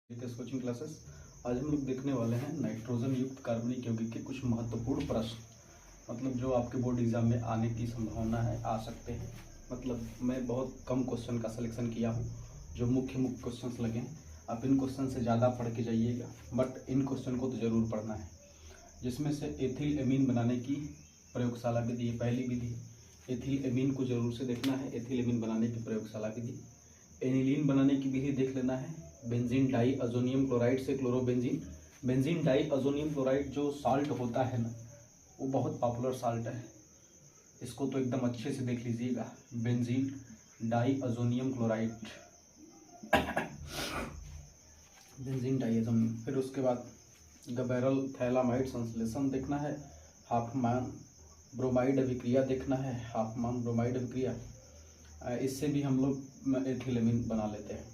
विकास coaching classes. आज हम लोग देखने वाले हैं नाइट्रोजन युक्त कार्बनिक यौगिक के कुछ महत्वपूर्ण प्रश्न, मतलब जो आपके बोर्ड एग्जाम में आने की संभावना है, आ सकते हैं। मतलब मैं बहुत कम क्वेश्चन का सिलेक्शन किया हूँ जो मुख्य क्वेश्चंस लगे हैं। आप इन क्वेश्चन से ज़्यादा पढ़ के जाइएगा, बट इन क्वेश्चन को तो ज़रूर पढ़ना है। जिसमें से एथिल एमीन बनाने की प्रयोगशाला विधि है, पहली विधि। एथिल एमीन को जरूर से देखना है, एथिल एमीन बनाने की प्रयोगशाला विधि। एनिलीन बनाने की विधि देख लेना है, बेंजीन डाई अजोनियम क्लोराइड से chlorobenzene. Benzene diazonium chloride जो साल्ट होता है ना, वो बहुत पॉपुलर साल्ट है, इसको तो एकदम अच्छे से देख लीजिएगा। Benzene diazonium chloride, benzene diazonium. फिर उसके बाद गबैरल थैलामाइड संश्लेषण देखना है, हाफमान ब्रोमाइड अभिक्रिया देखना है, हाफमान ब्रोमाइड अभिक्रिया, इससे भी हम लोग एथिल एमीन बना लेते हैं।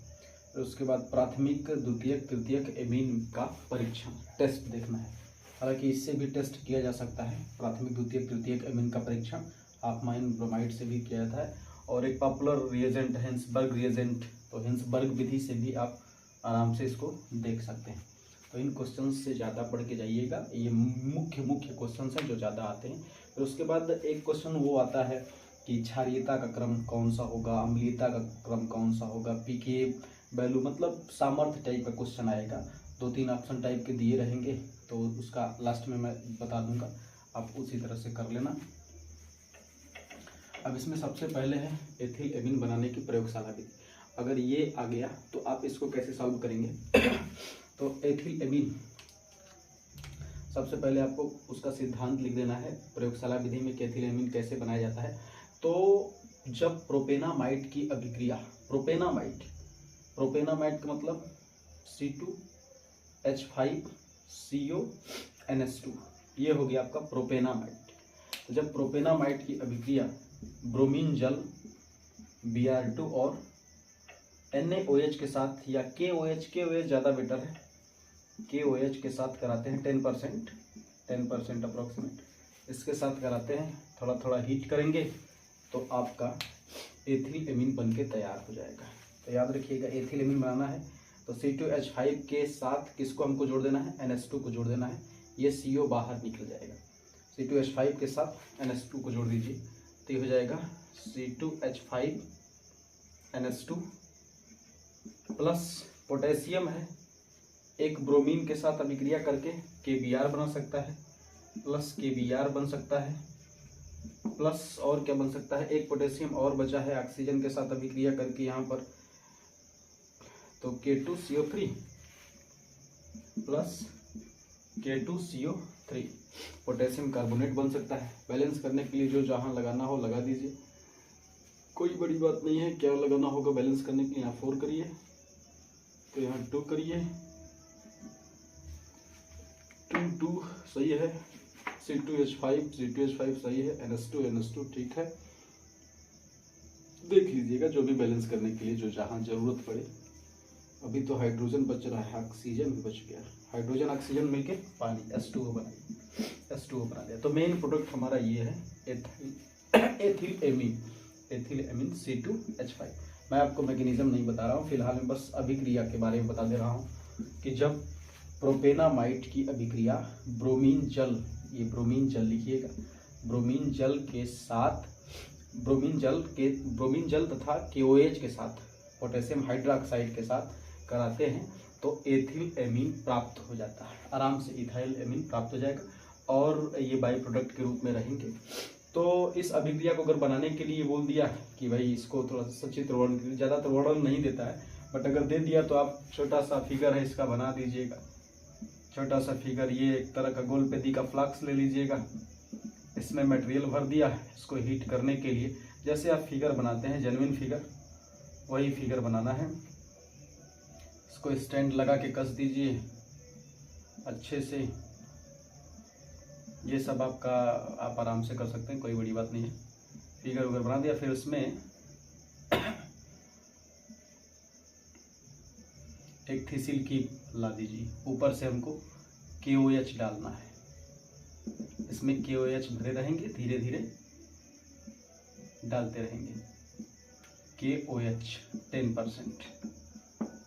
फिर उसके बाद प्राथमिक द्वितीयक तृतीयक एमीन का परीक्षण टेस्ट देखना है। हालांकि इससे भी टेस्ट किया जा सकता है, प्राथमिक द्वितीयक तृतीयक एमीन का परीक्षण हाफमान ब्रोमाइड से भी किया जाता है। और एक पॉपुलर रिएजेंट हिंसबर्ग रिएजेंट, तो हिंसबर्ग विधि से भी आप आराम से इसको देख सकते हैं। तो इन क्वेश्चन से ज़्यादा पढ़ के जाइएगा, ये मुख्य क्वेश्चन हैं जो ज़्यादा आते हैं। फिर उसके बाद एक क्वेश्चन वो आता है कि क्षारीयता का क्रम कौन सा होगा, अम्लीयता का क्रम कौन सा होगा, पीके वैल्यू, मतलब सामर्थ्य टाइप का क्वेश्चन आएगा। 2-3 ऑप्शन टाइप के दिए रहेंगे, तो उसका लास्ट में मैं बता दूंगा, आप उसी तरह से कर लेना। अब इसमें सबसे पहले है एथिल एमीन बनाने की प्रयोगशाला विधि। अगर ये आ गया तो आप इसको कैसे सॉल्व करेंगे तो एथिल एमीन, सबसे पहले आपको उसका सिद्धांत लिख देना है प्रयोगशाला विधि में कि एथिल एमीन कैसे बनाया जाता है। तो जब प्रोपेनामाइड की अभिक्रिया, प्रोपेनामाइड का मतलब C2H5CONS2, ये हो गया आपका प्रोपेनामाइड। तो जब प्रोपेनामाइड की अभिक्रिया ब्रोमीन जल Br2 और NaOH के साथ या KOH ज़्यादा बेटर है, KOH के साथ कराते हैं 10% अप्रोक्सीमेट, इसके साथ कराते हैं, थोड़ा थोड़ा हीट करेंगे तो आपका एथिल एमीन बन के तैयार हो जाएगा। तो याद रखिएगा, एथिल एमीन बनाना है तो C2H5 के साथ किसको हमको जोड़ देना है, NH2 को जोड़ देना है। ये CO बाहर निकल जाएगा, C2H5 के साथ NH2 को जोड़ दीजिए तो ये हो जाएगा C2H5NH2 प्लस पोटेशियम है, एक ब्रोमीन के साथ अभिक्रिया करके KBr बना सकता है, प्लस KBr बन सकता है, प्लस और क्या बन सकता है, एक पोटेशियम और बचा है ऑक्सीजन के साथ अभिक्रिया करके यहाँ पर, तो K2CO3 plus K2CO3 potassium carbonate बन सकता है। बैलेंस करने के लिए जो जहाँ लगाना हो लगा दीजिए, कोई बड़ी बात नहीं है। क्या लगाना होगा बैलेंस करने के लिए, यहाँ 4 करिए तो यहाँ 2 करिए, 2 सही है, C2H5 सही है, NH2 ठीक है। देख लीजिएगा जो भी बैलेंस करने के लिए जो जहाँ जरूरत पड़े। अभी तो हाइड्रोजन बच रहा है, ऑक्सीजन भी बच गया, हाइड्रोजन ऑक्सीजन मिलके पानी H2O बना दिया। तो मेन प्रोडक्ट हमारा ये है एथिल एमीन C2H5। मैं आपको मैकेनिज्म नहीं बता रहा हूँ फिलहाल, मैं बस अभिक्रिया के बारे में बता दे रहा हूँ कि जब प्रोपेनामाइड की अभिक्रिया ब्रोमीन जल, ये ब्रोमीन जल लिखिएगा, ब्रोमीन जल तथा KOH के साथ, पोटेशियम हाइड्रोक्साइड के साथ कराते हैं तो एथिल एमीन प्राप्त हो जाता है, आराम से इथाइल एमीन प्राप्त हो जाएगा और ये बाई प्रोडक्ट के रूप में रहेंगे। तो इस अभिक्रिया को अगर बनाने के लिए बोल दिया कि भाई इसको थोड़ा सा सचित्र वर्णन, ज़्यादातर वर्णन नहीं देता है, बट अगर दे दिया तो आप छोटा सा फिगर है इसका बना दीजिएगा। छोटा सा फिगर, ये एक तरह का गोल पेदी का फ्लास्क ले लीजिएगा, इसमें मटेरियल भर दिया, इसको हीट करने के लिए जैसे आप फिगर बनाते हैं जेन्युइन फिगर, वही फिगर बनाना है। इसको स्टैंड लगा के कस दीजिए अच्छे से। ये सब आपका, आप आराम से कर सकते हैं, कोई बड़ी बात नहीं है। फिगर वगैरह बना दिया, फिर उसमें एक थिसिल की ला दीजिए, ऊपर से हमको KOH डालना है, इसमें KOH भरे रहेंगे, धीरे धीरे डालते रहेंगे KOH 10%।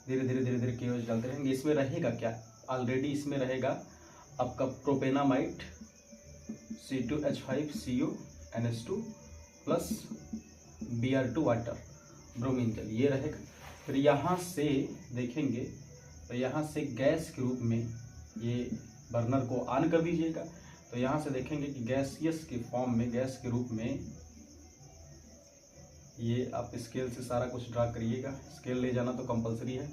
धीरे धीरे धीरे धीरे KOH डालते रहेंगे। इसमें रहेगा क्या, ऑलरेडी इसमें रहेगा आपका प्रोपेनामाइड C2H5CO NH2 plus Br2 water, bromine जल, ये रहेगा। फिर यहाँ से देखेंगे तो यहाँ से गैस के रूप में ये बर्नर को ऑन कर दीजिएगा, तो यहाँ से देखेंगे कि गैसियस के फॉर्म में, गैस के रूप में ये आप स्केल से सारा कुछ ड्रा करिएगा। स्केल ले जाना तो कंपलसरी है।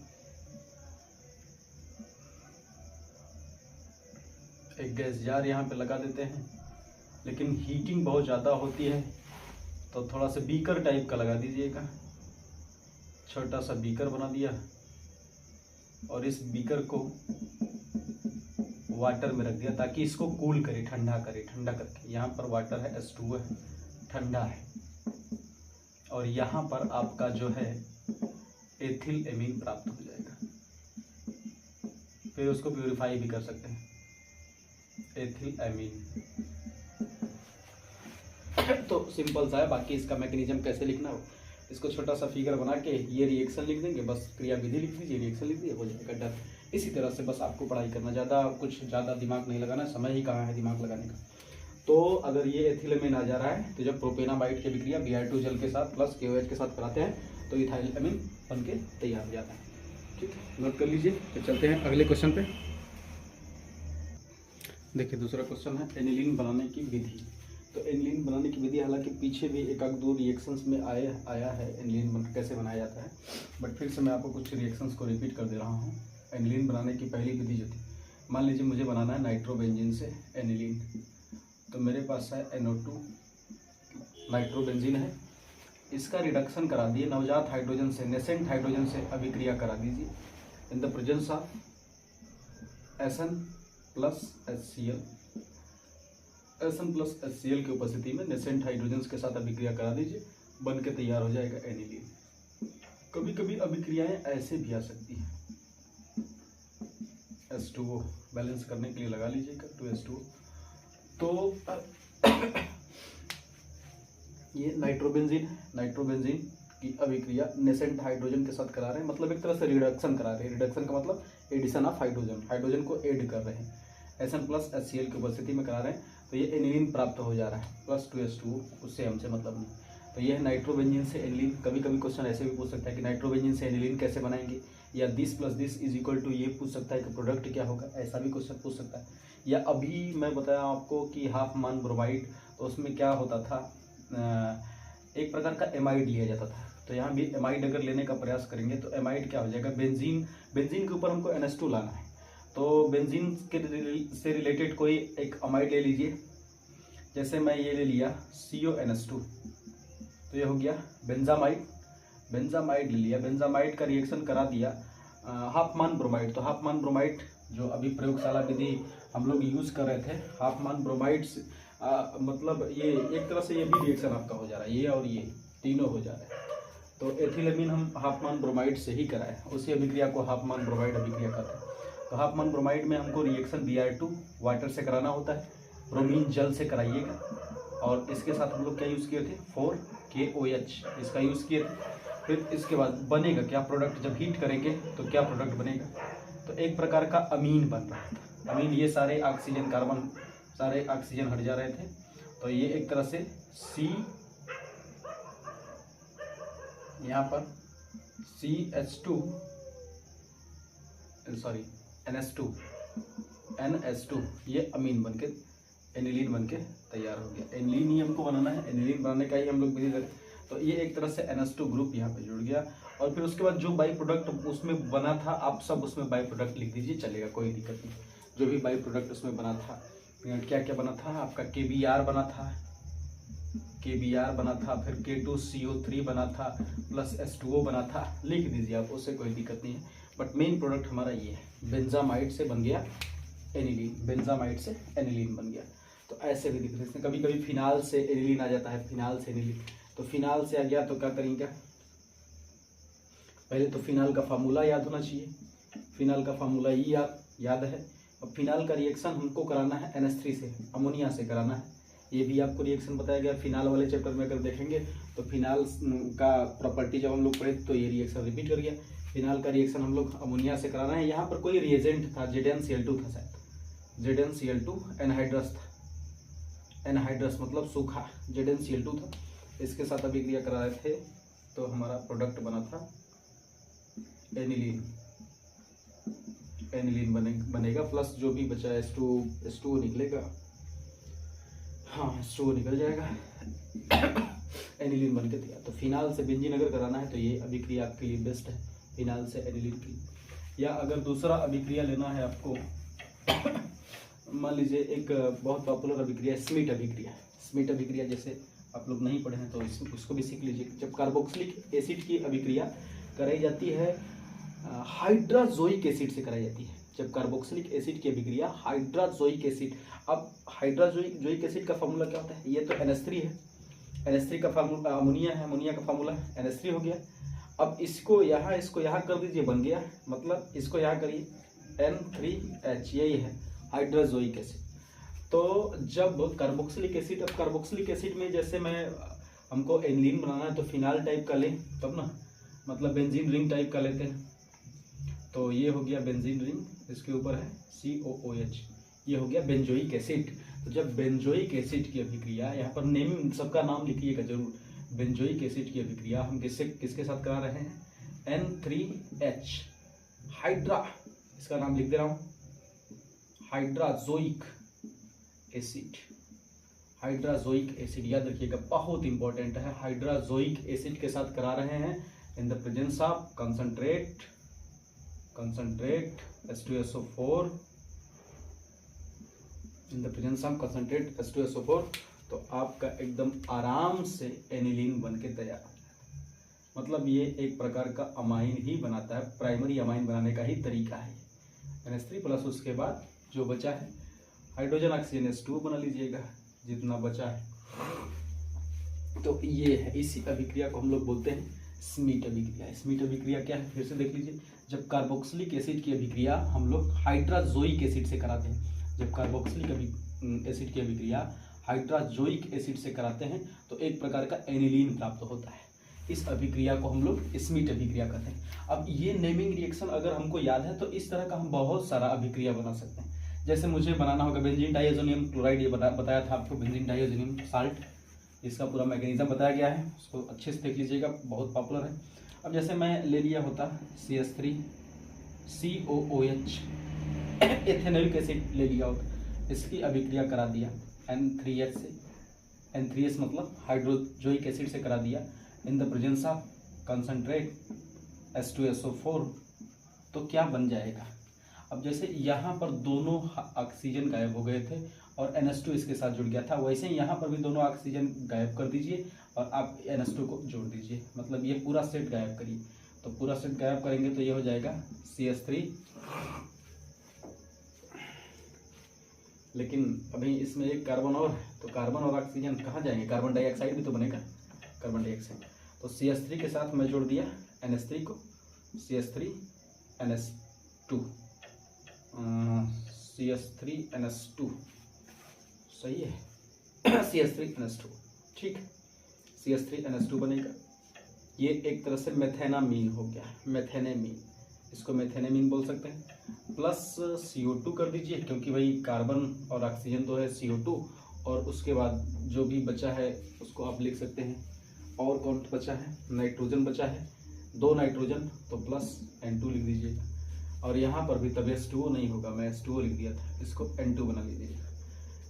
एक गैस जार यहाँ पे लगा देते हैं, लेकिन हीटिंग बहुत ज़्यादा होती है तो थोड़ा सा बीकर टाइप का लगा दीजिएगा। छोटा सा बीकर बना दिया और इस बीकर को वाटर में रख दिया ताकि इसको कूल करे, ठंडा करे। ठंडा करके यहाँ पर वाटर है, H2O है, ठंडा है, और यहाँ पर आपका जो है एथिल एमीन प्राप्त हो जाएगा। फिर उसको प्यूरिफाई भी कर सकते हैं, एथिल एमीन। तो सिंपल सा है। बाकी इसका मैकेनिज्म कैसे लिखना हो, इसको छोटा सा फिगर बना के ये रिएक्शन लिख देंगे, बस क्रिया विधि लिख दीजिए, रिएक्शन लिख दीजिए, हो जाएगा डन। इसी तरह से बस आपको पढ़ाई करना, ज़्यादा दिमाग नहीं लगाना, समय ही कहाँ है दिमाग लगाने का। तो अगर ये एथिलएमीन आ जा रहा है तो जब प्रोपेनामाइड की अभिक्रिया Br2 जल के साथ प्लस KOH के साथ कराते हैं तो इथाइल एमीन बन के तैयार हो जाता है। ठीक है, नोट कर लीजिए। तो चलते हैं अगले क्वेश्चन पे। देखिए दूसरा क्वेश्चन है एनिलीन बनाने की विधि। तो एनिलीन बनाने की विधि, हालांकि पीछे भी एक आध दो रिएक्शंस में आया है एनिलीन कैसे बनाया जाता है, बट फिर से मैं आपको कुछ रिएक्शंस को रिपीट कर दे रहा हूँ। एनिलीन बनाने की पहली विधि जो थी, मान लीजिए मुझे बनाना है नाइट्रोबेंजीन से एनिलीन, तो मेरे पास है NO2 नाइट्रोबेंजीन है, इसका रिडक्शन करा दिए नवजात हाइड्रोजन से, नेसेंट हाइड्रोजन से अभिक्रिया करा दीजिए in the presence of SN plus HCl। SN plus HCl की उपस्थिति में नेसेंट हाइड्रोजन के साथ अभिक्रिया करा दीजिए, बन के तैयार हो जाएगा एनिलीन। कभी कभी अभिक्रियाएं ऐसे भी आ सकती हैं, H2O बैलेंस करने के लिए लगा लीजिएगा 2H2O। तो ये नाइट्रोबेंजीन है, नाइट्रोबेंजीन की अभिक्रिया नेसेंट हाइड्रोजन के साथ करा रहे हैं, मतलब एक तरह से रिडक्शन करा रहे हैं। रिडक्शन का मतलब एडिशन ऑफ हाइड्रोजन, हाइड्रोजन को ऐड कर रहे हैं, SN प्लस HCl की उपस्थिति में करा रहे हैं, तो ये एनिलीन प्राप्त हो जा रहा है प्लस 2H2O, उससे हमसे मतलब नहीं। तो ये है नाइट्रोबेंजीन से एनिलीन। कभी कभी क्वेश्चन ऐसे भी पूछ सकता है कि नाइट्रोबेंजीन से एनिलीन कैसे बनाएंगे, या this plus this is equal to ये पूछ सकता है कि प्रोडक्ट क्या होगा, ऐसा भी क्वेश्चन पूछ सकता है। या अभी मैं बताया आपको कि हाफ मान ब्रोमाइड, तो उसमें क्या होता था, एक प्रकार का एमाइड लिया जाता था, तो यहाँ भी एमाइड अगर लेने का प्रयास करेंगे तो एमाइड क्या हो जाएगा, बेंजीन के ऊपर हमको NH2 लाना है, तो बेंजीन से रिलेटेड कोई एक अमाइड ले लीजिए। जैसे मैं ये ले लिया CONH2, तो ये हो गया बेंजामाइड ले लिया, बेंजामाइड का रिएक्शन करा दिया हाफ मान ब्रोमाइड। तो हाफ मान ब्रोमाइड जो अभी प्रयोगशाला विधि हम लोग यूज़ कर रहे थे, हाफ मान ब्रोमाइड मतलब ये एक तरह से ये भी रिएक्शन आपका हो जा रहा है, ये और ये तीनों हो जा रहा है। तो एथिलएमीन हम हाफ मान ब्रोमाइड से ही कराए, उसी अभिक्रिया को हाफ मान ब्रोमाइड अभिक्रिया कहते हैं। तो हाफ मान ब्रोमाइड में हमको रिएक्शन Br2 वाटर से कराना होता है, ब्रोमीन जल से कराइएगा, और इसके साथ हम लोग क्या यूज़ किए थे, 4KOH इसका यूज़ किए थे। फिर इसके बाद बनेगा क्या प्रोडक्ट, जब हीट करेंगे तो क्या प्रोडक्ट बनेगा, तो एक प्रकार का अमीन बन रहा था। अमीन, ये सारे ऑक्सीजन कार्बन सारे ऑक्सीजन हट जा रहे थे, तो ये एक तरह से यहाँ पर NH2 ये अमीन बनके एनिलीन बनके तैयार हो गया। एनिलीन ही हमको बनाना है, एनिलीन बनाने का ही हम लोग विधि करें। तो ये एक तरह से NH2 ग्रुप यहाँ पे जुड़ गया, और फिर उसके बाद जो बाई प्रोडक्ट उसमें बना था, आप सब उसमें बाई प्रोडक्ट लिख दीजिए, चलेगा, कोई दिक्कत नहीं। जो भी बाई प्रोडक्ट उसमें बना था, क्या क्या बना था आपका, KBr बना था, फिर K2CO3 बना था, प्लस H2O बना था, लिख दीजिए आप, उससे कोई दिक्कत नहीं है। बट मेन प्रोडक्ट हमारा ये है, बेंजामाइड से बन गया एनिलीन, बेंजामाइड से एनिलीन बन गया। तो ऐसे भी दिख रहे हैं, कभी कभी फिनाल से एनिलीन आ जाता है, फिनाल से एनिलीन। तो फिनाल से आ गया तो क्या करेंगे, पहले तो फिनाल का फार्मूला याद होना चाहिए, फिनाल का फार्मूला ही याद है। अब फिनाल का रिएक्शन हमको कराना है NH3 से, अमोनिया से कराना है, ये भी आपको रिएक्शन बताया गया फिनाल वाले चैप्टर में। अगर देखेंगे तो फिनाल का प्रॉपर्टी जब हम लोग पढ़े तो ये रिएक्शन रिपीट कर गया। फिनाल का रिएक्शन हम लोग अमोनिया से करा रहे हैं। यहाँ पर कोई रिएजेंट था, ZnCl2 था शायद, ZnCl2 एनहाइड्रस था, एनहाइड्रस मतलब सूखा, ZnCl2 था। इसके साथ अभिक्रिया करा रहे थे तो हमारा प्रोडक्ट बना था एनिलीन, एनिलीन बनेगा प्लस जो भी बचा H2O निकलेगा, हाँ H2O निकल जाएगा, एनिलीन बनके तैयार। तो फिनाल से बेंजीन अगर कराना है तो ये अभिक्रिया आपके लिए बेस्ट है, फिनाल से एनिलीन की। या अगर दूसरा अभिक्रिया लेना है आपको, मान लीजिए एक बहुत पॉपुलर अभिक्रिया स्मिट अभिक्रिया, स्मिट अभिक्रिया जैसे आप लोग नहीं पढ़े हैं तो उसको भी सीख लीजिए। जब कार्बोक्सिलिक एसिड की अभिक्रिया कराई जाती है हाइड्राजोइक एसिड से कराई जाती है। जब कार्बोक्सिलिक एसिड की अभिक्रिया हाइड्राजोइक एसिड, अब हाइड्राजोइक एसिड का फॉर्मूला क्या होता है, ये तो NH3 है, NH3 का फार्मूला अमोनिया है, अमोनिया का फार्मूला NH3 हो गया। अब इसको यहाँ कर दीजिए, बन गया, मतलब इसको यहाँ करिए N3H, यही है हाइड्राजोइक एसिड। तो जब कार्बोक्सिलिक एसिड, अब कार्बोक्सिलिक एसिड में जैसे हमको एनिलीन बनाना है तो फिनाल टाइप का लें तब ना, मतलब बेंजीन रिंग टाइप का लेते हैं। तो ये हो गया बेंजीन रिंग, इसके ऊपर है COOH, ये हो गया बेंजोइक एसिड। तो जब बेंजोइक एसिड की अभिक्रिया, यहाँ पर नेम सबका नाम लिखिएगा जरूर, बेंजोइक एसिड की अभिक्रिया हम किसके साथ करा रहे हैं, N3H हाइड्रा, इसका नाम लिख दे रहा हूँ, हाइड्राजोइक एसिड, हाइड्राजोइक एसिड याद रखिएगा, बहुत इंपॉर्टेंट है। हाइड्राजोइक एसिड के साथ करा रहे हैं in the presence of concentrate H2SO4, in the presence of concentrate H2SO4, तो आपका एकदम आराम से एनिलीन बन के तैयार। मतलब ये एक प्रकार का अमाइन ही बनाता है, प्राइमरी अमाइन बनाने का ही तरीका है। NH3 प्लस उसके बाद जो बचा है हाइड्रोजन ऑक्सीजन H2O बना लीजिएगा जितना बचा है। तो ये है, इसी अभिक्रिया को हम लोग बोलते हैं स्मिट अभिक्रिया। स्मिट अभिक्रिया क्या है फिर से देख लीजिए। जब कार्बोक्सिलिक एसिड की अभिक्रिया हम लोग हाइड्राजोइक एसिड से कराते हैं, जब कार्बोक्सिलिक एसिड की अभिक्रिया हाइड्राजोइक एसिड से कराते हैं तो एक प्रकार का एनिलीन प्राप्त होता है। इस अभिक्रिया को हम लोग स्मिट अभिक्रिया कहते हैं। अब ये नेमिंग रिएक्शन अगर हमको याद है तो इस तरह का हम बहुत सारा अभिक्रिया बना सकते हैं। जैसे मुझे बनाना होगा बेंजीन डाइअज़ोनियम क्लोराइड, ये बताया था आपको, बेंजीन डाइअज़ोनियम साल्ट, इसका पूरा मैकेनिज्म बताया गया है, उसको अच्छे से देख लीजिएगा, बहुत पॉपुलर है। अब जैसे मैं ले लिया होता CH3COOH एथेनोइक एसिड ले लिया होता, इसकी अभिक्रिया करा दिया N3H से, N3H मतलब हाइड्रोजोइक एसिड से करा दिया in the presence of concentrate H2SO4, तो क्या बन जाएगा। अब जैसे यहाँ पर दोनों ऑक्सीजन गायब हो गए थे और NH2 इसके साथ जुड़ गया था, वैसे ही यहाँ पर भी दोनों ऑक्सीजन गायब कर दीजिए और आप NH2 को जोड़ दीजिए, मतलब ये पूरा सेट गायब करिए। तो पूरा सेट गायब करेंगे तो ये हो जाएगा CH3, लेकिन अभी इसमें एक कार्बन और है, तो कार्बन और ऑक्सीजन कहाँ जाएंगे, कार्बन डाइऑक्साइड भी तो बनेगा, कार्बन डाइऑक्साइड। तो CH3 के साथ मैं जोड़ दिया NH3 को, CH3NH2, CH3NH2 सही है, CH3NH2 ठीक, CH3NH2 बनेगा। ये एक तरह से मेथेनामीन हो गया, मेथेनेमीन, इसको मेथेनेमीन बोल सकते हैं। प्लस CO2 कर दीजिए, क्योंकि भाई कार्बन और ऑक्सीजन तो है CO2, और उसके बाद जो भी बचा है उसको आप लिख सकते हैं, और कौन बचा है, नाइट्रोजन बचा है, 2 नाइट्रोजन, तो प्लस N2 लिख दीजिएगा। और यहाँ पर भी तब H2O नहीं होगा, मैं H2O लिख दिया था, इसको N2 बना लीजिएगा।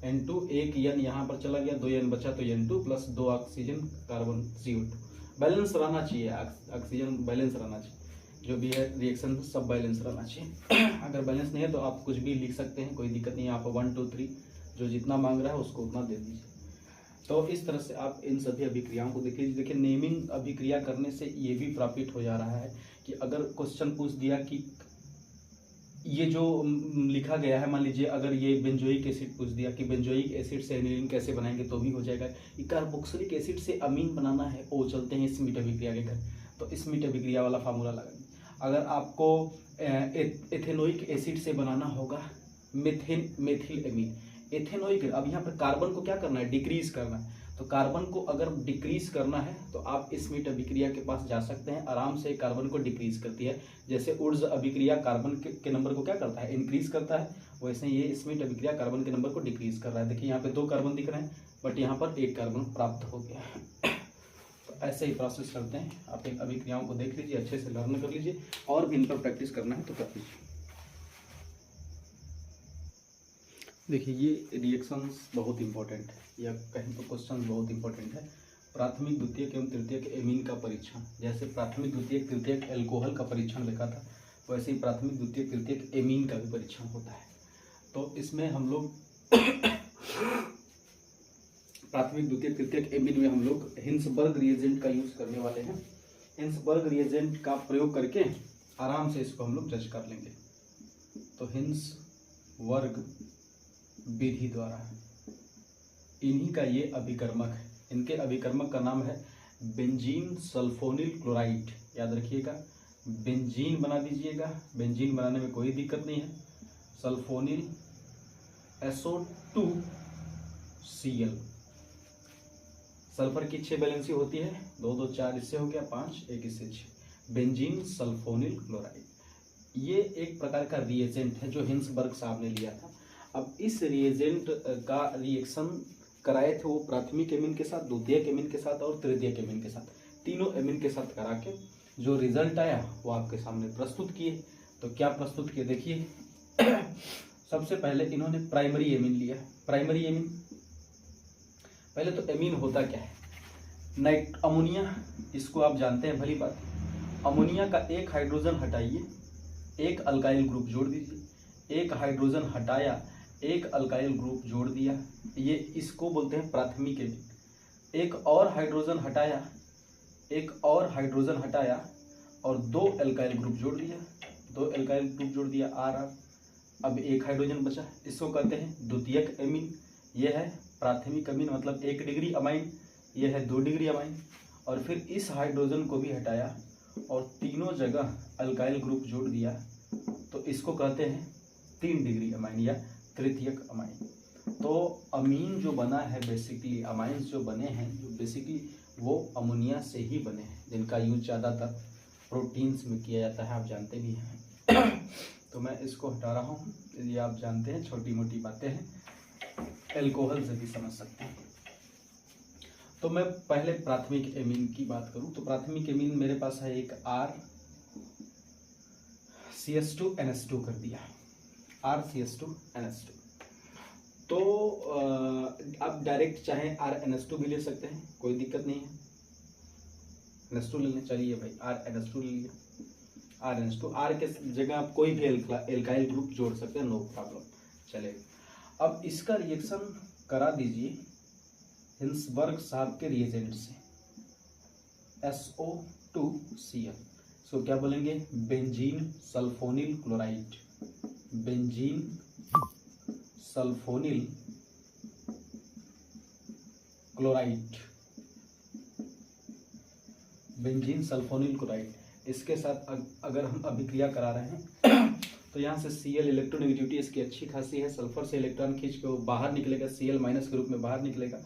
N2, एक N यहाँ पर चला गया, 2 N बचा तो N2 plus 2 oxygen carbon CO2, balance रहना चाहिए, ऑक्सीजन बैलेंस रहना चाहिए, जो भी है रिएक्शन सब बैलेंस रहना चाहिए। अगर बैलेंस नहीं है तो आप कुछ भी लिख सकते हैं, कोई दिक्कत नहीं है, आप 1 2 3 जो जितना मांग रहा है उसको उतना दे दीजिए। तो इस तरह से आप इन सभी अभिक्रियाओं को देखिए। देखिए नेमिंग अभिक्रिया करने से ये भी प्रॉफिट हो जा रहा है कि अगर क्वेश्चन पूछ दिया कि ये जो लिखा गया है, मान लीजिए अगर ये बेंजोइक एसिड पूछ दिया कि बेंजोइक एसिड से एनिलीन कैसे बनाएंगे, तो भी हो जाएगा। ये कार्बोक्सिलिक एसिड से अमीन बनाना है, वो चलते हैं स्मिट अभिक्रिया के घर, तो स्मिट अभिक्रिया वाला फार्मूला लगा। अगर आपको एथेनोइक एसिड से बनाना होगा मेथिल एमीन, एथेनोइक, अब यहाँ पर कार्बन को क्या करना है, डिक्रीज करना है, तो कार्बन को अगर डिक्रीज करना है तो आप स्मिथ अभिक्रिया के पास जा सकते हैं, आराम से कार्बन को डिक्रीज करती है। जैसे उर्ज अभिक्रिया कार्बन के नंबर को क्या करता है, इंक्रीज करता है, वैसे ये स्मिथ अभिक्रिया कार्बन के नंबर को डिक्रीज कर रहा है। देखिए यहाँ पे 2 कार्बन दिख रहे हैं, बट यहाँ पर 1 कार्बन प्राप्त हो गया है। तो ऐसे ही प्रोसेस करते हैं। आप इन अभिक्रियाओं को देख लीजिए, अच्छे से लर्न कर लीजिए, और भी इन पर प्रैक्टिस करना है तो कर लीजिए। देखिए ये रिएक्शंस बहुत इंपॉर्टेंट है, या कहीं तो क्वेश्चन बहुत इंपॉर्टेंट है। प्राथमिक, द्वितीयक एवं तृतीयक एमीन का परीक्षण, जैसे प्राथमिक, द्वितीयक, तृतीयक एल्कोहल का परीक्षण देखा था, वैसे ही प्राथमिक, द्वितीयक, तृतीयक एमीन का भी परीक्षण होता है। तो इसमें हम लोग प्राथमिक, द्वितीयक, तृतीयक एमीन में हम लोग हिंसबर्ग रिएजेंट का यूज करने वाले हैं। हिंसबर्ग रिएजेंट का प्रयोग करके आराम से इसको हम लोग जज कर लेंगे। तो हिंसबर्ग विधि द्वारा इन्हीं का ये अभिकर्मक है। इनके अभिकर्मक का नाम है बेंजीन सल्फोनिल क्लोराइड। याद रखिएगा, बेंजीन बना दीजिएगा, बेंजीन बनाने में कोई दिक्कत नहीं है। सल्फोनिल SO2Cl, सल्फर की 6 वैलेंसी होती है, 2 2 4 इससे हो गया 5, 1 इससे 6, बेंजीन सल्फोनिल क्लोराइड। ये एक प्रकार का रिएजेंट है जो हिंसबर्ग साहब ने लिया था। अब इस रिएजेंट का रिएक्शन कराए थे वो प्राथमिक एमीन के साथ, द्वितीयक एमीन के साथ और तृतीयक एमीन के साथ, तीनों एमीन के साथ करा के जो रिजल्ट आया वो आपके सामने प्रस्तुत किए। तो क्या प्रस्तुत किए देखिए। सबसे पहले इन्होंने प्राइमरी एमीन लिया। प्राइमरी एमीन, पहले तो एमीन होता क्या है, अमोनिया, इसको आप जानते हैं भली बात। अमोनिया का एक हाइड्रोजन हटाइए, एक अल्काइल ग्रुप जोड़ दीजिए, एक हाइड्रोजन हटाया, एक अल्काइल ग्रुप जोड़ दिया, ये इसको बोलते हैं प्राथमिक एमीन। एक और हाइड्रोजन हटाया, एक और हाइड्रोजन हटाया और 2 एल्काइल ग्रुप जोड़ दिया, 2 एल्काइल ग्रुप जोड़ दिया RR, अब एक हाइड्रोजन बचा, इसको कहते हैं द्वितीयक एमीन। यह है प्राथमिक एमीन, मतलब 1 डिग्री अमाइन, यह है 2 डिग्री अमाइन। और फिर इस हाइड्रोजन को भी हटाया और तीनों जगह अल्काइल ग्रुप जोड़ दिया, तो इसको कहते हैं 3 डिग्री अमाइन या तृतीयक अमाइन। तो अमीन जो बना है बेसिकली, अमाइंस जो बने हैं जो बेसिकली वो अमोनिया से ही बने हैं, जिनका यूज ज़्यादातर प्रोटीन्स में किया जाता है, आप जानते भी हैं। तो मैं इसको हटा रहा हूँ, यदि आप जानते हैं छोटी मोटी बातें हैं, एल्कोहल से भी समझ सकते हैं। तो मैं पहले प्राथमिक एमीन की बात करूं तो प्राथमिक एमीन मेरे पास है एक RCH2NH2 कर दिया, RCH2NH2। तो आप डायरेक्ट चाहे RNH2 भी ले सकते हैं, कोई दिक्कत नहीं है। NH2 ले लें, चलिए भाई RNH2 ले लिया, RNH2, R के जगह आप कोई भी एल्काइल ग्रुप जोड़ सकते हैं, नो प्रॉब्लम, चलेगा। अब इसका रिएक्शन करा दीजिए हिंसबर्ग साहब के रिएजेंट से, SO2Cl, इसको क्या बोलेंगे, benzene sulphonyl chloride, benzene sulphonyl chloride, benzene sulphonyl chloride. इसके साथ अगर हम अभिक्रिया करा रहे हैं तो यहाँ से Cl इलेक्ट्रोनेगेटिविटी इसकी अच्छी खासी है, सल्फर से इलेक्ट्रॉन खींच के वो बाहर निकलेगा, Cl- के रूप में बाहर निकलेगा।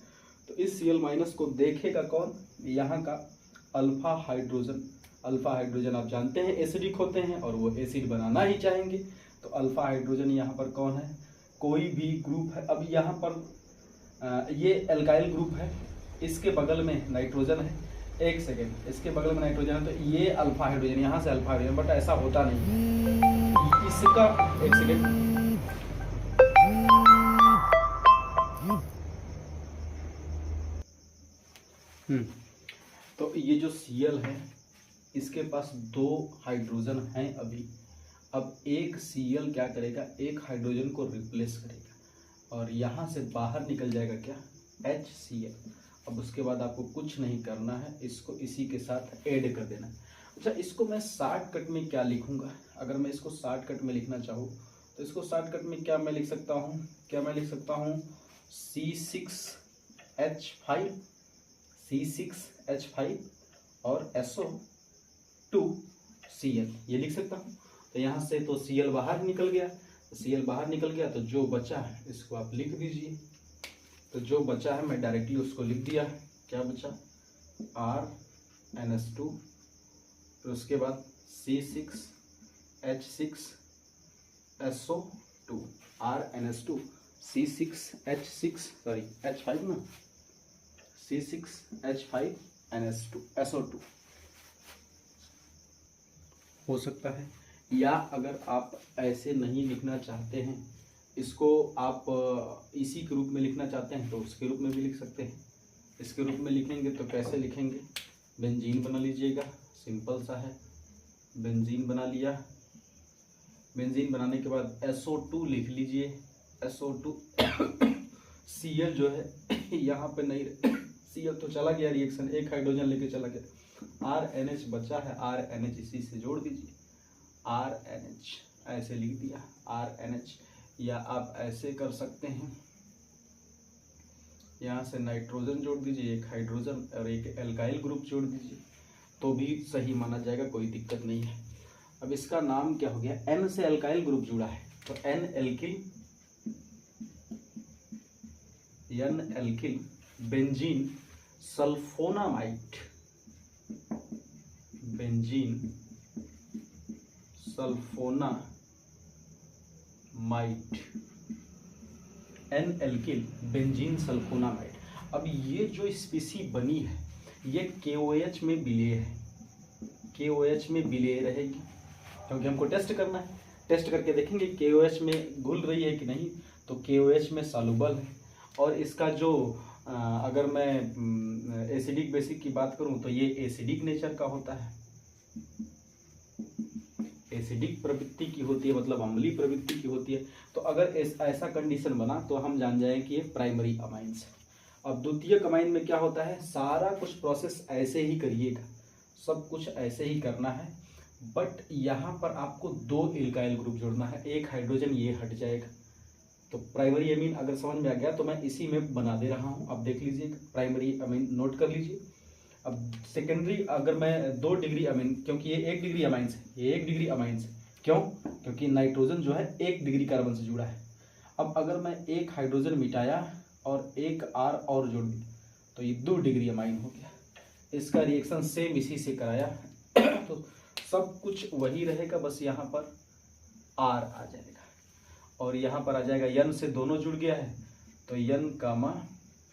तो इस Cl- को देखेगा कौन, यहाँ का अल्फा हाइड्रोजन। अल्फा हाइड्रोजन आप जानते हैं एसिडिक होते हैं और वो एसिड बनाना ही चाहेंगे, तो अल्फा हाइड्रोजन यहाँ पर कौन है, कोई भी ग्रुप है। अब यहाँ पर ये एल्काइल ग्रुप है, इसके बगल में नाइट्रोजन है, एक सेकेंड, इसके बगल में नाइट्रोजन है, तो ये अल्फा हाइड्रोजन, यहाँ से अल्फा हाइड्रोजन, बट ऐसा होता नहीं इसका, एक सेकेंड, तो ये जो Cl है इसके पास 2 हाइड्रोजन हैं अभी। अब एक Cl क्या करेगा, एक हाइड्रोजन को रिप्लेस करेगा और यहाँ से बाहर निकल जाएगा क्या, HCl। अब उसके बाद आपको कुछ नहीं करना है, इसको इसी के साथ ऐड कर देना। अच्छा, इसको मैं शॉर्टकट में क्या लिखूंगा, अगर मैं इसको शॉर्टकट में लिखना चाहूँ तो इसको शॉर्टकट में क्या मैं लिख सकता हूँ, क्या मैं लिख सकता हूँ, C6H5 और SO2Cl, ये लिख सकता हूँ। तो यहाँ से तो Cl बाहर निकल गया, तो Cl बाहर निकल गया, तो जो बचा है इसको आप लिख दीजिए, तो जो बचा है मैं डायरेक्टली उसको लिख दिया। क्या बचा? RNS2, फिर उसके बाद C6H6SO2, RNS2 H5 ना, C6H5NS2SO2 हो सकता है। या अगर आप ऐसे नहीं लिखना चाहते हैं, इसको आप इसी के रूप में लिखना चाहते हैं तो उसके रूप में भी लिख सकते हैं। इसके रूप में लिखेंगे तो कैसे लिखेंगे? बेंजीन बना लीजिएगा, सिंपल सा है। बेंजीन बना लिया, बेंजीन बनाने के बाद SO2 लिख लीजिए, SO2 Cl जो है यहाँ पे नहीं, Cl तो चला गया रिएक्शन, एक हाइड्रोजन लेके चला गया। RNH बचा है, RNH इसी से जोड़ दीजिए, RNH ऐसे लिख दिया RNH। या आप ऐसे कर सकते हैं, यहाँ से नाइट्रोजन जोड़ दीजिए, एक हाइड्रोजन और एक एल्काइल ग्रुप जोड़ दीजिए, तो भी सही माना जाएगा, कोई दिक्कत नहीं है। अब इसका नाम क्या हो गया? N से एल्काइल ग्रुप जुड़ा है तो N alkyl benzene sulphonamide, benzene sulphonamide, N alkyl benzene sulphonamide. अब ये जो स्पीसी बनी है ये KOH में विलेय है, KOH में विलेय रहेगी, क्योंकि हमको टेस्ट करना है। टेस्ट करके देखेंगे KOH में घुल रही है कि नहीं, तो KOH में सॉल्युबल है। और इसका जो अगर मैं एसिडिक बेसिक की बात करूं तो ये एसिडिक नेचर का होता है, एसिडिक प्रवृत्ति की होती है, मतलब अम्लीय प्रवृत्ति की होती है। तो अगर ऐसा कंडीशन बना तो हम जान जाएं कि ये प्राइमरी अमाइंस है। अब द्वितीयक अमाइन में क्या होता है? सारा कुछ प्रोसेस ऐसे ही करिएगा, सब कुछ ऐसे ही करना है, बट यहाँ पर आपको 2 एल्काइल ग्रुप जोड़ना है, एक हाइड्रोजन ये हट जाएगा। तो प्राइमरी अमीन अगर समझ में आ गया तो मैं इसी में बना दे रहा हूँ। अब देख लीजिए, प्राइमरी अमीन नोट कर लीजिए। अब सेकेंडरी अगर मैं 2 डिग्री अमीन, क्योंकि ये 1 डिग्री अमाइंस है, ये 1 डिग्री अमाइंस है, क्यों? क्योंकि नाइट्रोजन जो है 1 डिग्री कार्बन से जुड़ा है। अब अगर मैं एक हाइड्रोजन मिटाया और एक R और जोड़ दी तो ये 2 डिग्री अमाइन हो गया। इसका रिएक्शन सेम इसी से कराया तो सब कुछ वही रहेगा, बस यहाँ पर R आ जाएगा और यहाँ पर आ जाएगा N से दोनों जुड़ गया है तो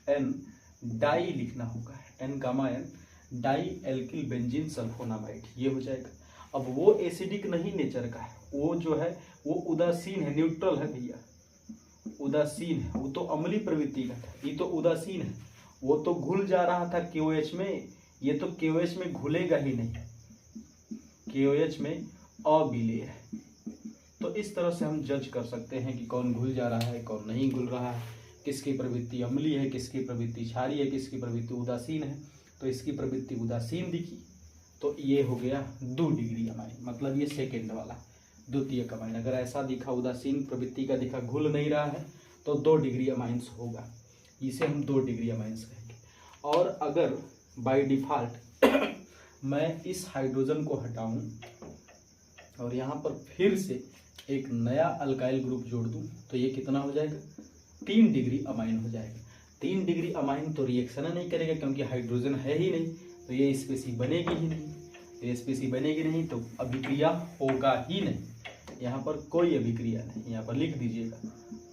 N, डाई लिखना होगा, N, dialkyl benzene sulphonamide, ये हो जाएगा। अब वो एसिडिक नहीं नेचर का है, वो जो है वो उदासीन है, न्यूट्रल है भैया, उदासीन है। वो तो अम्लीय प्रवृत्ति का था, ये तो उदासीन है। वो तो घुल जा रहा था KOH में, ये तो KOH में घुलेगा ही नहीं, KOH में अविलेय है। तो इस तरह से हम जज कर सकते हैं कि कौन घुल जा रहा है, कौन नहीं घुल रहा है, किसकी प्रवृत्ति अम्लीय है, किसकी प्रवृत्ति क्षारीय है, किसकी प्रवृत्ति उदासीन है। तो इसकी प्रवृत्ति उदासीन दिखी तो ये हो गया 2 डिग्री अमाइन, मतलब ये सेकेंड वाला द्वितीयक अमाइन। अगर ऐसा दिखा, उदासीन प्रवृत्ति का दिखा, घुल नहीं रहा है, तो 2 डिग्री अमाइंस होगा, इसे हम 2 डिग्री अमाइंस कहेंगे। और अगर बाय डिफॉल्ट मैं इस हाइड्रोजन को हटाऊं और यहाँ पर फिर से एक नया अल्काइल ग्रुप जोड़ दूं तो ये कितना हो जाएगा? 3 डिग्री अमाइन हो जाएगा। 3 डिग्री अमाइन तो रिएक्शन नहीं करेगा क्योंकि हाइड्रोजन है ही नहीं, तो ये स्पीसी बनेगी ही नहीं। ये स्पीसी बनेगी नहीं तो अभिक्रिया होगा ही नहीं। यहाँ पर कोई अभिक्रिया नहीं, यहाँ पर लिख दीजिएगा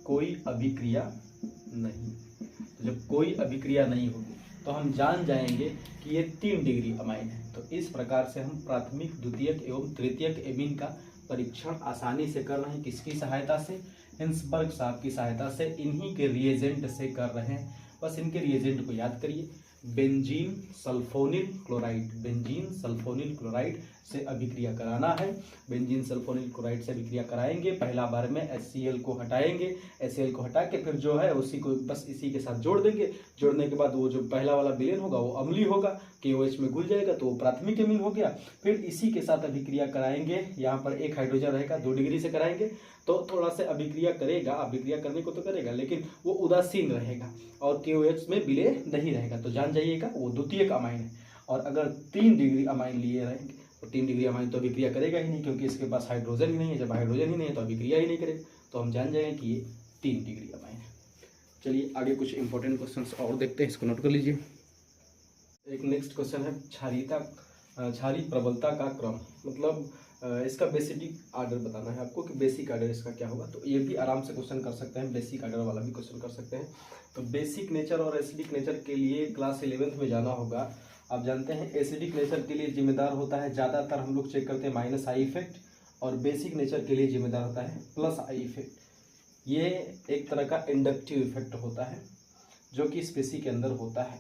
कोई अभिक्रिया नहीं। तो जब कोई अभिक्रिया नहीं होगी तो हम जान जाएंगे कि ये 3 डिग्री अमाइन है। तो इस प्रकार से हम प्राथमिक, द्वितीयक एवं तृतीयक एमीन का परीक्षण आसानी से कर रहे हैं। किसकी सहायता से? हिंसबर्ग साहब की सहायता से, इन्हीं के रिएजेंट से कर रहे हैं। बस इनके रिएजेंट को याद करिए, benzene sulphonyl chloride, benzene sulphonyl chloride से अभिक्रिया कराना है। बेंजीन सल्फोनिल क्लोराइड से अभिक्रिया कराएंगे, पहला बार में HCl को हटाएंगे, HCl को हटा के फिर जो है उसी को बस इसी के साथ जोड़ देंगे। जोड़ने के बाद वो जो पहला वाला विलेन होगा वो अम्लीय होगा, KOH में घुल जाएगा तो वो प्राथमिक एमीन हो गया। फिर इसी के साथ अभिक्रिया कराएंगे, यहाँ पर एक हाइड्रोजन रहेगा, 2 डिग्री से कराएंगे तो थोड़ा सा अभिक्रिया करेगा, अभिक्रिया करने को तो करेगा लेकिन वो उदासीन रहेगा और KOH में विलेय नहीं रहेगा। तो जान जाइएगा वो द्वितीयक अमाइन है। और अगर 3 डिग्री अमाइन लिए रहेंगे तो 3 डिग्री अमाइन तो अभिक्रिया करेगा ही नहीं क्योंकि इसके पास हाइड्रोजन ही नहीं है। जब हाइड्रोजन ही नहीं है तो अभिक्रिया ही नहीं करेगा, तो हम जान जाएंगे कि ये 3 डिग्री अमाइन है। चलिए आगे कुछ इंपॉर्टेंट क्वेश्चंस और देखते हैं, इसको नोट कर लीजिए। एक नेक्स्ट क्वेश्चन है क्षारीय प्रबलता का क्रम, मतलब इसका बेसिक आर्डर बताना है आपको कि बेसिक आर्डर इसका क्या होगा। तो ये भी आराम से क्वेश्चन कर सकते हैं, बेसिक आर्डर वाला भी क्वेश्चन कर सकते हैं। तो बेसिक नेचर और एसिडिक नेचर के लिए क्लास 11th में जाना होगा। आप जानते हैं एसिडिक नेचर के लिए जिम्मेदार होता है, ज़्यादातर हम लोग चेक करते हैं माइनस आई इफेक्ट, और बेसिक नेचर के लिए जिम्मेदार होता है प्लस आई इफेक्ट। ये एक तरह का इंडक्टिव इफेक्ट होता है जो कि इस बेसिक के अंदर होता है।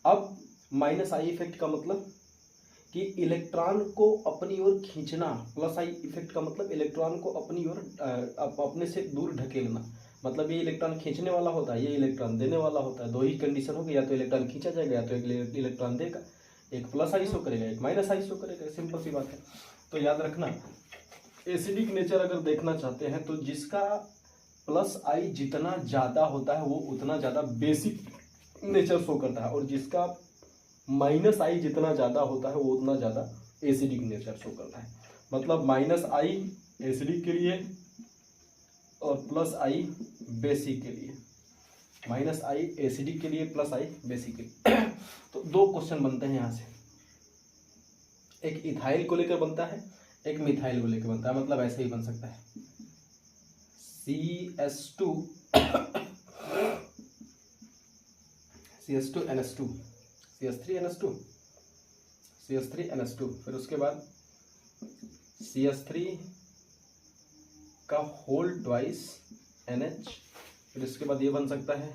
अब माइनस आई इफेक्ट का मतलब कि इलेक्ट्रॉन को अपनी ओर खींचना, प्लस आई इफेक्ट का मतलब इलेक्ट्रॉन को अपनी ओर अपने से दूर ढकेलना। मतलब ये इलेक्ट्रॉन खींचने वाला होता है, ये इलेक्ट्रॉन देने वाला होता है। दो ही कंडीशन होगी, या तो इलेक्ट्रॉन खींचा जाएगा या तो एक इलेक्ट्रॉन देगा, एक प्लस आई शो करेगा एक माइनस आई शो करेगा, सिंपल सी बात है। तो याद रखना, एसिडिक नेचर अगर देखना चाहते हैं तो जिसका प्लस आई जितना ज़्यादा होता है वो उतना ज़्यादा बेसिक नेचर शो करता है, और जिसका माइनस आई जितना ज़्यादा होता है वो उतना ज़्यादा एसिडिक नेचर शो करता है। मतलब माइनस आई एसिडिक के लिए और प्लस आई बेसिक के लिए, माइनस आई एसिडिक के लिए, प्लस आई बेसिक के लिए। तो दो क्वेश्चन बनते हैं यहाँ से, एक इथाइल को लेकर बनता है, एक मिथाइल को लेकर बनता है। मतलब ऐसे ही बन सकता है CS2 CS2NH2 CS3NH2 CS3NH2, फिर उसके बाद CS3 का होल ट्वाइस NH, फिर उसके बाद ये बन सकता है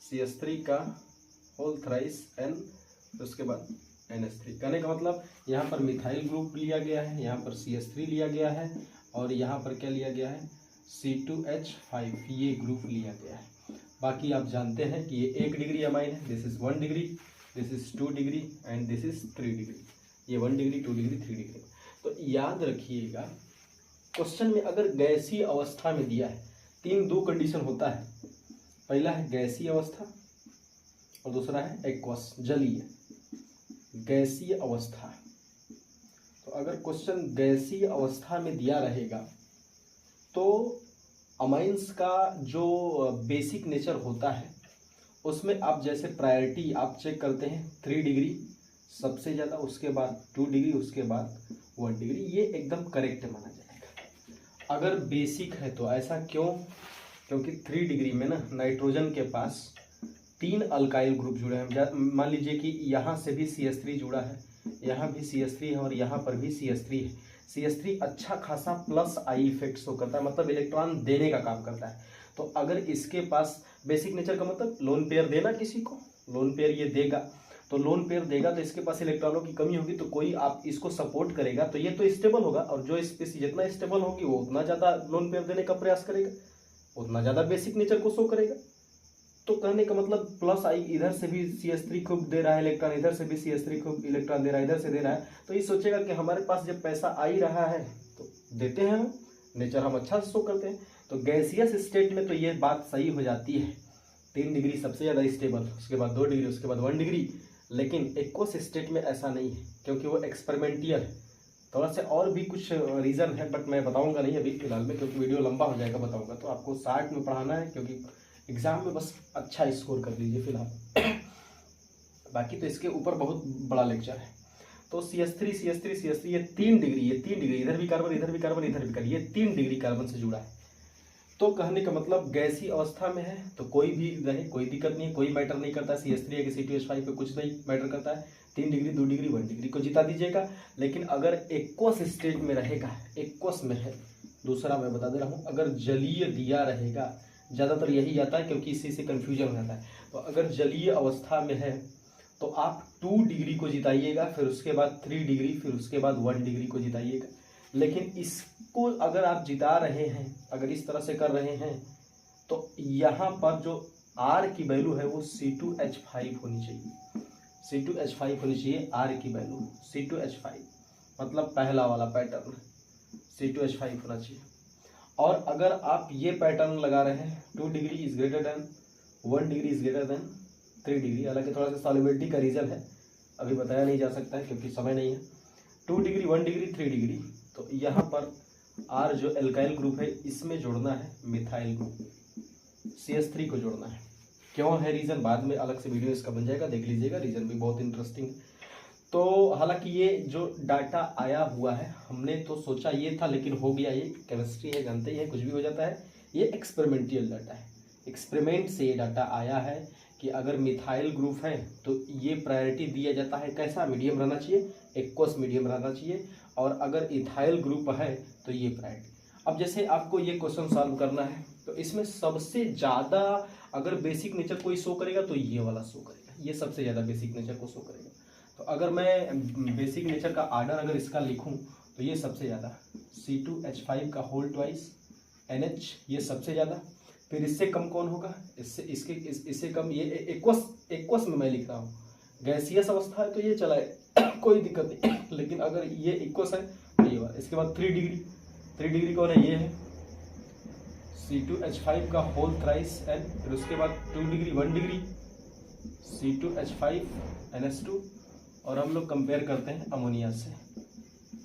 CS3 का होल थ्राइस N, फिर उसके बाद NH3। कहने का मतलब यहाँ पर मिथाइल ग्रुप लिया गया है, यहाँ पर CS3 लिया गया है, और यहाँ पर क्या लिया गया है C2H5, ये ग्रुप लिया गया है। बाकी आप जानते हैं कि ये 1 डिग्री अमाइन है, this is 1 degree, this is 2 degree and this is 3 degree. ये 1 डिग्री 2 डिग्री 3 डिग्री। तो याद रखिएगा, क्वेश्चन में अगर गैसीय अवस्था में दिया है, दो कंडीशन होता है। पहला है गैसीय अवस्था और दूसरा है एक्वस, जलीय। गैसीय अवस्था, तो अगर क्वेश्चन गैसीय अवस्था में दिया रहेगा तो अमाइंस का जो बेसिक नेचर होता है उसमें आप जैसे प्रायोरिटी आप चेक करते हैं 3 डिग्री सबसे ज़्यादा, उसके बाद 2 डिग्री, उसके बाद 1 डिग्री, ये एकदम करेक्ट माना जाएगा। अगर बेसिक है तो ऐसा क्यों? क्योंकि 3 डिग्री में ना नाइट्रोजन के पास 3 अल्काइल ग्रुप जुड़े हैं। मान लीजिए कि यहाँ से भी CS3 जुड़ा है, यहाँ भी CS3 है और यहाँ पर भी CS3 है। CS3 अच्छा खासा प्लस आई इफेक्ट शो करता है, मतलब इलेक्ट्रॉन देने का काम करता है। तो अगर इसके पास बेसिक नेचर का मतलब लोन पेयर देना, किसी को लोन पेयर ये देगा, तो लोन पेयर देगा तो इसके पास इलेक्ट्रॉनों की कमी होगी, तो कोई आप इसको सपोर्ट करेगा तो ये तो स्टेबल होगा, और जो स्पीसीज जितना स्टेबल होगी वो उतना ज़्यादा लोन पेयर देने का प्रयास करेगा, उतना ज़्यादा बेसिक नेचर को शो करेगा। तो कहने का मतलब प्लस आई इधर से भी CS3 खूब दे रहा है इलेक्ट्रॉन, इधर से भी CS3 खूब इलेक्ट्रॉन दे रहा है, इधर से दे रहा है, तो ये सोचेगा कि हमारे पास जब पैसा आ ही रहा है तो देते हैं हम, नेचर हम अच्छा से शो करते हैं। तो गैसियस स्टेट में तो ये बात सही हो जाती है, 3 डिग्री सबसे ज़्यादा स्टेबल, उसके बाद 2 डिग्री, उसके बाद 1 डिग्री। लेकिन एक्वस स्टेट में ऐसा नहीं है, क्योंकि वो एक्सपेरिमेंटियल है। थोड़ा सा और भी कुछ रीज़न है, बट मैं बताऊंगा नहीं अभी फिलहाल में, क्योंकि वीडियो लंबा हो जाएगा बताऊंगा। तो आपको 60 में पढ़ाना है, क्योंकि एग्जाम में बस अच्छा स्कोर कर लीजिए फिलहाल। बाकी तो इसके ऊपर बहुत बड़ा लेक्चर है। तो CS3 ये 3 डिग्री, इधर भी कार्बन, इधर भी कार्बन, इधर भी कार्बन, ये 3 डिग्री कार्बन से जुड़ा है। तो कहने का मतलब गैसीय अवस्था में है तो कोई भी रहे कोई दिक्कत नहीं है, कोई मैटर नहीं करता। CS3 या C2H5 पे कुछ नहीं मैटर करता है, 3 डिग्री 2 डिग्री 1 डिग्री को जिता दीजिएगा। लेकिन अगर एक्वस स्टेट में रहेगा, एक्वस में है, दूसरा मैं बता दे रहा हूँ, अगर जलीय दिया रहेगा, ज़्यादातर यही आता है क्योंकि इसी से कन्फ्यूजन हो जाता है। तो अगर जलीय अवस्था में है तो आप 2 डिग्री को जिताइएगा, फिर उसके बाद 3 डिग्री, फिर उसके बाद 1 डिग्री को जिताइएगा। लेकिन इसको अगर आप जिता रहे हैं, अगर इस तरह से कर रहे हैं, तो यहाँ पर जो R की वैल्यू है वो C2H5 होनी चाहिए, C2H5 होनी चाहिए R की वैल्यू, C2H5 मतलब पहला वाला पैटर्न C2H5 होना चाहिए। और अगर आप ये पैटर्न लगा रहे हैं 2 degree is greater than 1 degree is greater than 3 degree, हालांकि थोड़ा सा सॉल्युबिलिटी का रीज़न है, अभी बताया नहीं जा सकता है क्योंकि समय नहीं है। 2 डिग्री 1 डिग्री 3 डिग्री, तो यहाँ पर R जो एल्काइल ग्रुप है इसमें जोड़ना है मिथाइल ग्रुप, CH3 को जोड़ना है। क्यों है रीज़न, बाद में अलग से वीडियो इसका बन जाएगा, देख लीजिएगा, रीज़न भी बहुत इंटरेस्टिंग है। तो हालांकि ये जो डाटा आया हुआ है, हमने तो सोचा ये था, लेकिन हो गया, ये केमिस्ट्री है, जानते ही है, कुछ भी हो जाता है। ये एक्सपेरिमेंटल डाटा है, एक्सपेरिमेंट से ये डाटा आया है कि अगर मिथाइल ग्रुप है तो ये प्रायोरिटी दिया जाता है, कैसा, मीडियम रहना चाहिए, एक्वस मीडियम रहना चाहिए, और अगर इथाइल ग्रुप है तो ये प्रायोरिटी। अब जैसे आपको ये क्वेश्चन सॉल्व करना है, तो इसमें सबसे ज़्यादा अगर बेसिक नेचर कोई शो करेगा तो ये वाला शो करेगा, ये सबसे ज़्यादा बेसिक नेचर को शो करेगा। तो अगर मैं बेसिक नेचर का आर्डर अगर इसका लिखूं तो ये सबसे ज़्यादा C2H5 का होल ट्वाइस NH, ये सबसे ज़्यादा। फिर इससे कम कौन होगा, इससे कम ये एक्वस में मैं लिख रहा हूँ, गैसियस अवस्था है तो ये चला है कोई दिक्कत नहीं, लेकिन अगर ये एक्वस है तो ये वाला। इसके बाद 3 डिग्री कौन है, ये है C2H5 का होल थ्राइस N। फिर उसके बाद 2 डिग्री 1 डिग्री C2H5 NH2, और हम लोग कंपेयर करते हैं अमोनिया से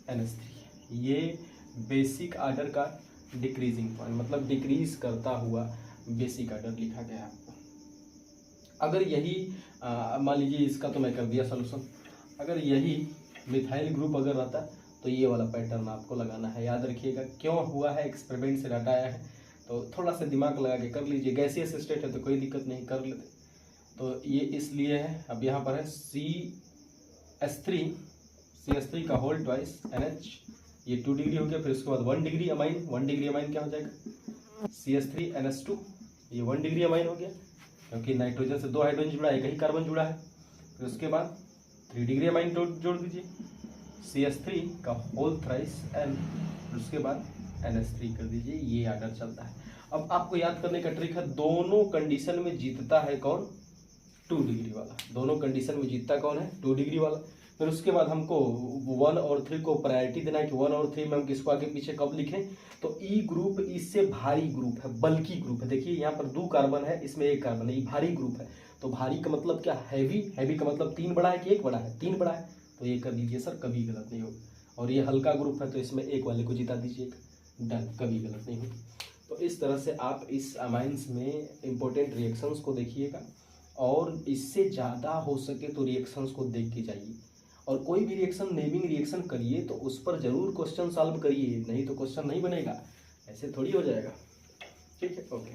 NH3। ये बेसिक आर्डर का डिक्रीजिंग पॉइंट, मतलब डिक्रीज करता हुआ बेसिक आर्डर लिखा गया है आपको। अगर यही मान लीजिए, इसका तो मैं कर दिया सॉल्यूशन, अगर यही मिथाइल ग्रुप अगर रहता तो ये वाला पैटर्न आपको लगाना है, याद रखिएगा। क्यों हुआ है, एक्सपेरिमेंट से डाटा आया है, तो थोड़ा सा दिमाग लगा के कर लीजिए। गैसियस स्टेट है तो कोई दिक्कत नहीं, कर लेते, तो ये इसलिए है। अब यहाँ पर है CH3 का होल ट्वाइस NH, ये 2 डिग्री हो गया। फिर उसके बाद 1 डिग्री अमाइन, 1 डिग्री अमाइन क्या हो जाएगा, CH3NH2, ये 1 डिग्री अमाइन हो गया, क्योंकि नाइट्रोजन से 2 हाइड्रोजन जुड़ा है, एक ही कार्बन जुड़ा है। फिर उसके बाद 3 डिग्री अमाइन जोड़ दीजिए, CH3 का होल थ्राइस N, फिर उसके बाद NH3 कर दीजिए, ये आर्डर चलता है। अब आपको याद करने का ट्रिक है, दोनों कंडीशन में जीतता है कौन, 2 डिग्री वाला। दोनों कंडीशन में जीतता कौन है, 2 डिग्री वाला। फिर उसके बाद हमको 1 और 3 को प्रायोरिटी देना है कि 1 और 3 में हम किसको आगे पीछे कब लिखें। तो ई ग्रुप इससे भारी ग्रुप है, बल्कि ग्रुप है। देखिए यहाँ पर 2 कार्बन है, इसमें 1 कार्बन है, ये भारी ग्रुप है। तो भारी का मतलब क्या, हैवी। हैवी का मतलब 3 बड़ा है कि 1 बड़ा है, 3 बड़ा है, तो ये कर लीजिए सर, कभी गलत नहीं होगा। और ये हल्का ग्रुप है तो इसमें 1 वाले को जिता दीजिए, डन, कभी गलत नहीं होगी। तो इस तरह से आप इस अमाइंस में इंपॉर्टेंट रिएक्शंस को देखिएगा, और इससे ज़्यादा हो सके तो रिएक्शंस को देख के जाइए, और कोई भी रिएक्शन, नेमिंग रिएक्शन करिए तो उस पर जरूर क्वेश्चन सॉल्व करिए, नहीं तो क्वेश्चन नहीं बनेगा, ऐसे थोड़ी हो जाएगा। ठीक है, ओके।